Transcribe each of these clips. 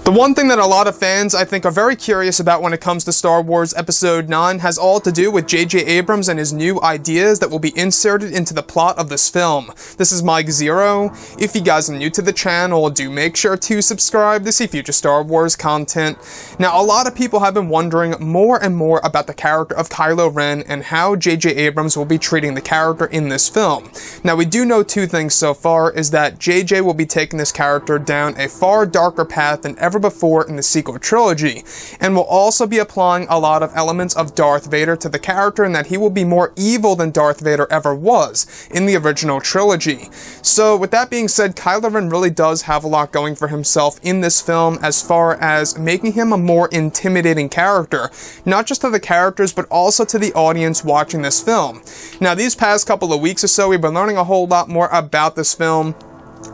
The one thing that a lot of fans, I think, are very curious about when it comes to Star Wars Episode 9 has all to do with J.J. Abrams and his new ideas that will be inserted into the plot of this film. This is Mike Zero. If you guys are new to the channel, do make sure to subscribe to see future Star Wars content. Now, a lot of people have been wondering more and more about the character of Kylo Ren and how J.J. Abrams will be treating the character in this film. Now, we do know two things so far, is that J.J. will be taking this character down a far darker path than ever before in the sequel trilogy, and will also be applying a lot of elements of Darth Vader to the character, and that he will be more evil than Darth Vader ever was in the original trilogy. So with that being said, Kylo Ren really does have a lot going for himself in this film as far as making him a more intimidating character, not just to the characters but also to the audience watching this film. Now, these past couple of weeks or so, we've been learning a whole lot more about this film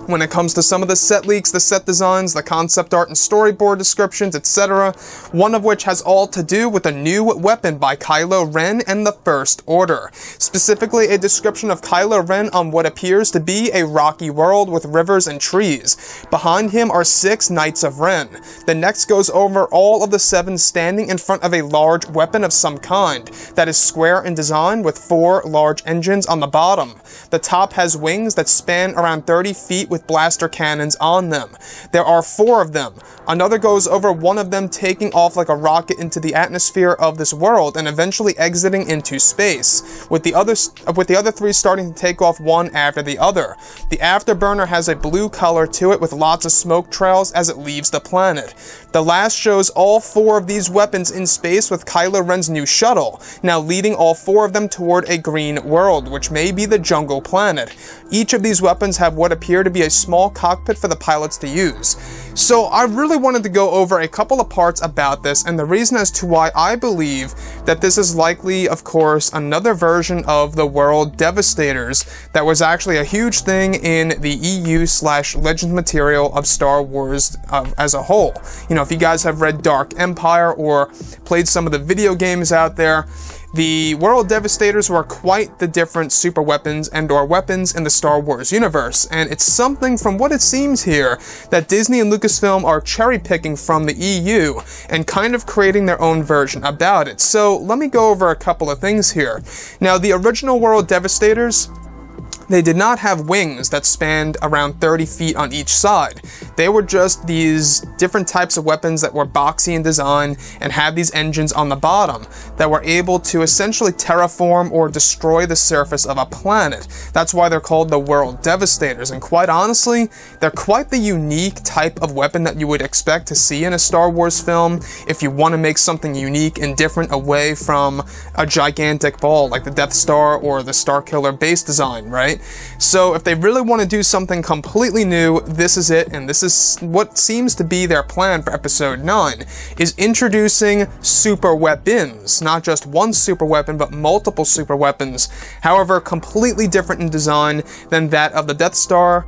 when it comes to some of the set leaks, the set designs, the concept art and storyboard descriptions, etc. One of which has all to do with a new weapon by Kylo Ren and the First Order. Specifically, a description of Kylo Ren on what appears to be a rocky world with rivers and trees. Behind him are 6 Knights of Ren. The next goes over all of the 7 standing in front of a large weapon of some kind that is square in design with 4 large engines on the bottom. The top has wings that span around 30 feet with blaster cannons on them. There are 4 of them. Another goes over one of them taking off like a rocket into the atmosphere of this world and eventually exiting into space, with the other 3 starting to take off one after the other. The afterburner has a blue color to it with lots of smoke trails as it leaves the planet. The last shows all 4 of these weapons in space with Kylo Ren's new shuttle, now leading all 4 of them toward a green world, which may be the jungle planet. Each of these weapons have what appear to be a small cockpit for the pilots to use. So I really wanted to go over a couple of parts about this and the reason as to why I believe that this is likely, of course, another version of the World Devastators that was actually a huge thing in the EU/Legends material of Star Wars as a whole. You know, if you guys have read Dark Empire or played some of the video games out there, the World Devastators were quite the different super weapons and/or weapons in the Star Wars universe, and it's something from what it seems here that Disney and Lucasfilm are cherry-picking from the EU and kind of creating their own version about it. So let me go over a couple of things here. Now, the original World Devastators, they did not have wings that spanned around 30 feet on each side. They were just these different types of weapons that were boxy in design and had these engines on the bottom that were able to essentially terraform or destroy the surface of a planet. That's why they're called the World Devastators, and quite honestly, they're quite the unique type of weapon that you would expect to see in a Star Wars film if you want to make something unique and different away from a gigantic ball like the Death Star or the Starkiller base design, right? So if they really want to do something completely new, this is it, and this is what seems to be their plan for Episode 9, is introducing super weapons. Not just one super weapon, but multiple super weapons. However, completely different in design than that of the Death Star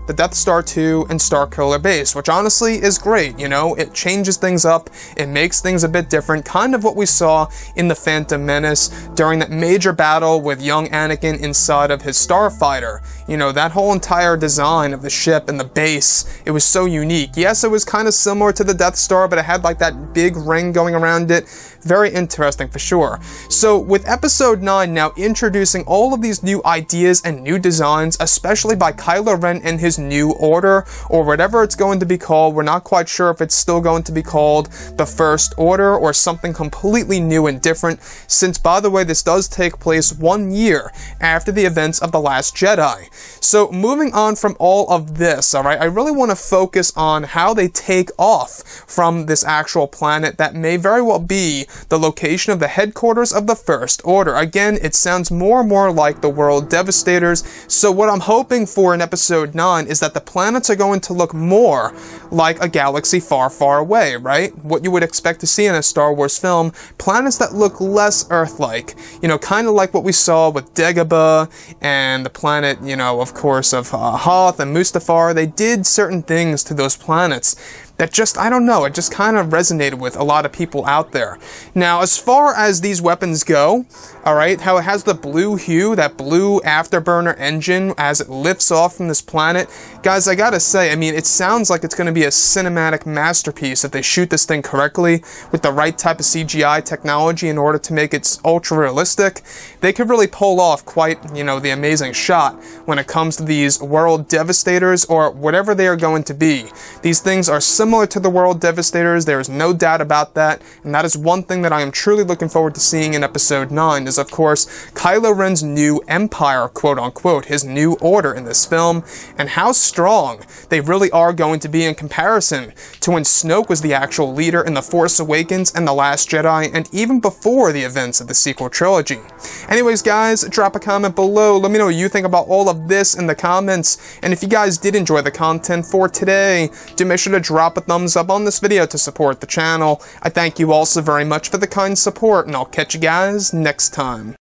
2, and Starkiller base, which honestly is great, you know? It changes things up, it makes things a bit different, kind of what we saw in The Phantom Menace during that major battle with young Anakin inside of his starfighter. You know, that whole entire design of the ship and the base, it was so unique. Yes, it was kind of similar to the Death Star, but it had like that big ring going around it. Very interesting for sure. So with Episode 9 now introducing all of these new ideas and new designs, especially by Kylo Ren and his new order, or whatever it's going to be called. We're not quite sure if it's still going to be called the First Order or something completely new and different, since, by the way, this does take place 1 year after the events of The Last Jedi. So moving on from all of this, alright, I really want to focus on how they take off from this actual planet that may very well be the location of the headquarters of the First Order. Again, it sounds more and more like the World Devastators, so what I'm hoping for in Episode 9 is that the planets are going to look more like a galaxy far, far away, right? What you would expect to see in a Star Wars film, planets that look less Earth-like. You know, kind of like what we saw with Dagobah and the planet, you know, of course, of Hoth and Mustafar. They did certain things to those planets that just, I don't know, it just kind of resonated with a lot of people out there. Now, as far as these weapons go, alright, how it has the blue hue, that blue afterburner engine as it lifts off from this planet, guys, I gotta say, I mean, it sounds like it's going to be a cinematic masterpiece if they shoot this thing correctly with the right type of CGI technology in order to make it ultra realistic. They could really pull off quite, you know, the amazing shot when it comes to these World Devastators, or whatever they are going to be. These things are similar to the World Devastators, there is no doubt about that, and that is one thing that I am truly looking forward to seeing in Episode 9, is of course Kylo Ren's new empire, quote unquote, his new order in this film, and how strong they really are going to be in comparison to when Snoke was the actual leader in The Force Awakens and The Last Jedi, and even before the events of the sequel trilogy. Anyways guys, drop a comment below, let me know what you think about all of this in the comments, and if you guys did enjoy the content for today, do make sure to drop a thumbs up on this video to support the channel. I thank you all so very much for the kind support, and I'll catch you guys next time.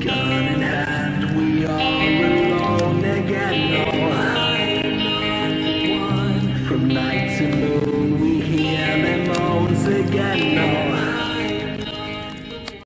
Gun in hand, we are alone again. No, I'm not the one from night.